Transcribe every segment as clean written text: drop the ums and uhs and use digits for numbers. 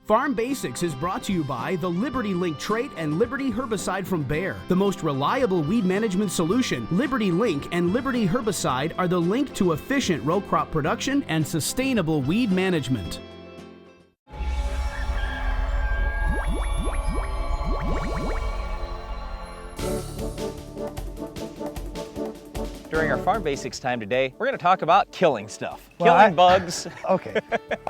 Farm Basics is brought to you by the Liberty Link trait and Liberty herbicide from Bayer. The most reliable weed management solution, Liberty Link and Liberty herbicide are the link to efficient row crop production and sustainable weed management. During our Farm Basics time today, we're going to talk about killing stuff, killing bugs. Okay,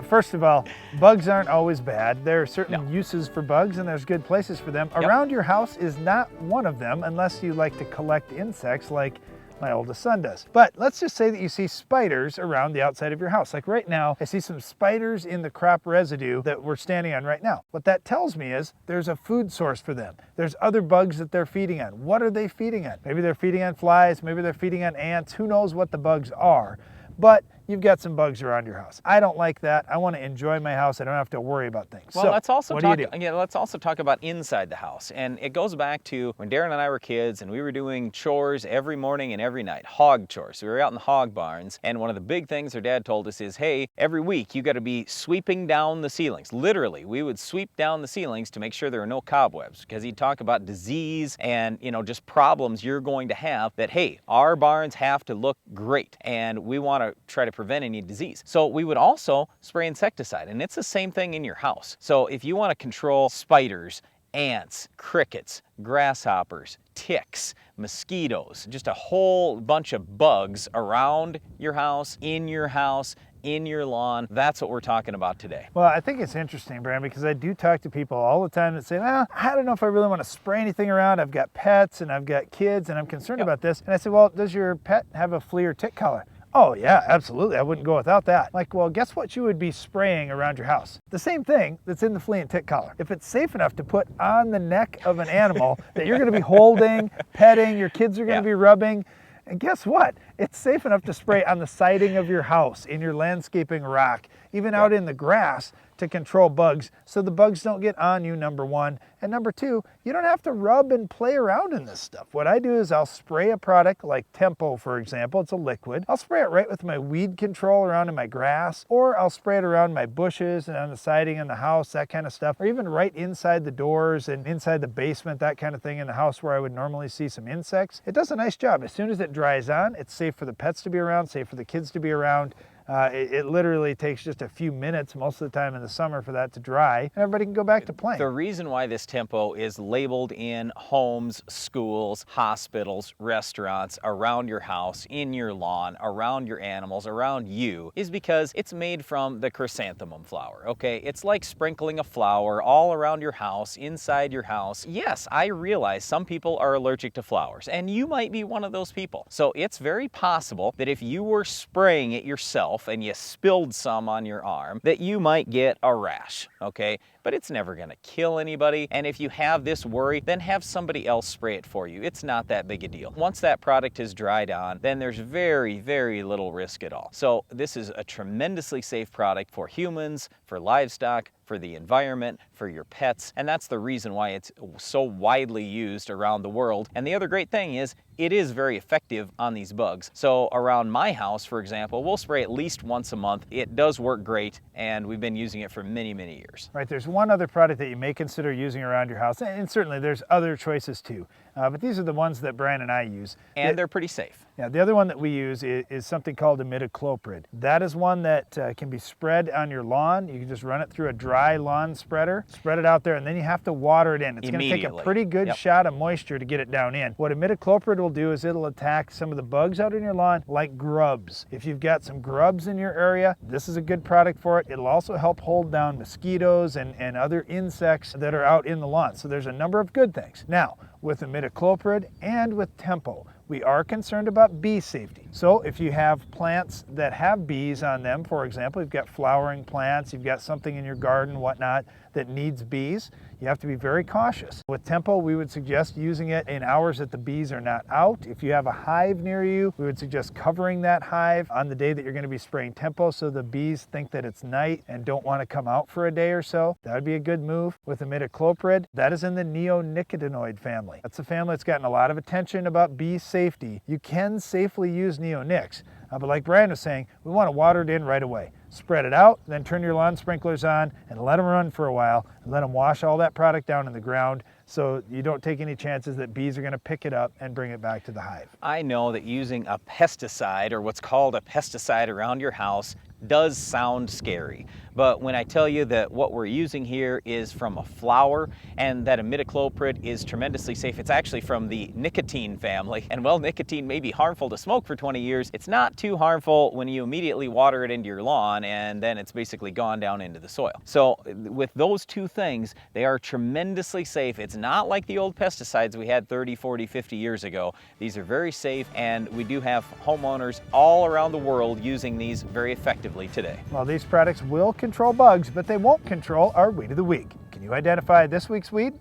first of all, bugs aren't always bad. There are certain uses for bugs and there's good places for them. Around your house is not one of them unless you like to collect insects like my oldest son does. But let's just say that you see spiders around the outside of your house. Like right now, I see some spiders in the crop residue that we're standing on right now. What that tells me is there's a food source for them. There's other bugs that they're feeding on. What are they feeding on? Maybe they're feeding on flies, maybe they're feeding on ants. Who knows what the bugs are? But you've got some bugs around your house. I don't like that. I want to enjoy my house. I don't have to worry about things. Well, so, let's also what talk. do you do? Yeah, let's also talk about inside the house, and it goes back to when Darren and I were kids, and we were doing chores every morning and every night, hog chores. So we were out in the hog barns, and one of the big things our dad told us is, "Hey, every week you got to be sweeping down the ceilings." Literally, we would sweep down the ceilings to make sure there are no cobwebs, because he'd talk about disease and just problems you're going to have. That hey, our barns have to look great, and we want to try to prevent any disease. So we would also spray insecticide, and it's the same thing in your house. So if you want to control spiders, ants, crickets, grasshoppers, ticks, mosquitoes, just a whole bunch of bugs around your house, in your lawn, that's what we're talking about today. Well, I think it's interesting, Brand, because I do talk to people all the time that say, well, I don't know if I really want to spray anything around. I've got pets and I've got kids and I'm concerned about this. And I say, well, does your pet have a flea or tick collar? Oh yeah, absolutely. I wouldn't go without that. Like, well, guess what you would be spraying around your house? The same thing that's in the flea and tick collar. If it's safe enough to put on the neck of an animal that you're going to be holding, petting, your kids are going to be rubbing, and guess what? It's safe enough to spray on the siding of your house, in your landscaping rock, even out in the grass to control bugs so the bugs don't get on you, number one. And number two, you don't have to rub and play around in this stuff. What I do is I'll spray a product like Tempo, for example. It's a liquid. I'll spray it right with my weed control around in my grass, or I'll spray it around my bushes and on the siding in the house, that kind of stuff, or even right inside the doors and inside the basement, that kind of thing in the house where I would normally see some insects. It does a nice job. As soon as it dries on, it's safe for the pets to be around, safe for the kids to be around. It literally takes just a few minutes most of the time in the summer for that to dry, and everybody can go back to playing. The reason why this Tempo is labeled in homes, schools, hospitals, restaurants, around your house, in your lawn, around your animals, around you, is because it's made from the chrysanthemum flower, okay? It's like sprinkling a flower all around your house, inside your house. Yes, I realize some people are allergic to flowers, and you might be one of those people. So it's very possible that if you were spraying it yourself and you spilled some on your arm, that you might get a rash, okay? But it's never gonna kill anybody. And if you have this worry, then have somebody else spray it for you. It's not that big a deal. Once that product is dried on, then there's very, very little risk at all. So this is a tremendously safe product for humans, for livestock, for the environment, for your pets, and that's the reason why it's so widely used around the world. And the other great thing is, it is very effective on these bugs. So around my house, for example, we'll spray at least once a month. It does work great, and we've been using it for many, many years. Right, there's one other product that you may consider using around your house, and certainly there's other choices too. But these are the ones that Brian and I use. And they're pretty safe. Yeah, the other one that we use is something called imidacloprid. That is one that can be spread on your lawn. You can just run it through a dry lawn spreader, spread it out there, and then you have to water it in. It's going to take a pretty good shot of moisture to get it down in. What imidacloprid will do is it'll attack some of the bugs out in your lawn, like grubs. If you've got some grubs in your area, this is a good product for it. It'll also help hold down mosquitoes and other insects that are out in the lawn. So there's a number of good things. Now, with imidacloprid and with Tempo, we are concerned about bee safety. So if you have plants that have bees on them, for example, you've got flowering plants, you've got something in your garden, whatnot, that needs bees, you have to be very cautious. With Tempo, we would suggest using it in hours that the bees are not out. If you have a hive near you, we would suggest covering that hive on the day that you're going to be spraying Tempo so the bees think that it's night and don't want to come out for a day or so. That would be a good move. With imidacloprid, that is in the neonicotinoid family. That's a family that's gotten a lot of attention about bee safety. You can safely use neonics, but like Brian was saying, we want to water it in right away. spread it out, then turn your lawn sprinklers on and let them run for a while and let them wash all that product down in the ground so you don't take any chances that bees are going to pick it up and bring it back to the hive. I know that using a pesticide, or what's called a pesticide, around your house does sound scary, but when I tell you that what we're using here is from a flower and that imidacloprid is tremendously safe, it's actually from the nicotine family, and while nicotine may be harmful to smoke for 20 years, it's not too harmful when you immediately water it into your lawn and then it's basically gone down into the soil. So with those two things, they are tremendously safe. It's not like the old pesticides we had 30, 40, 50 years ago. These are very safe, and we do have homeowners all around the world using these very effectively today. Well, these products will control bugs, but they won't control our weed of the week. Can you identify this week's weed?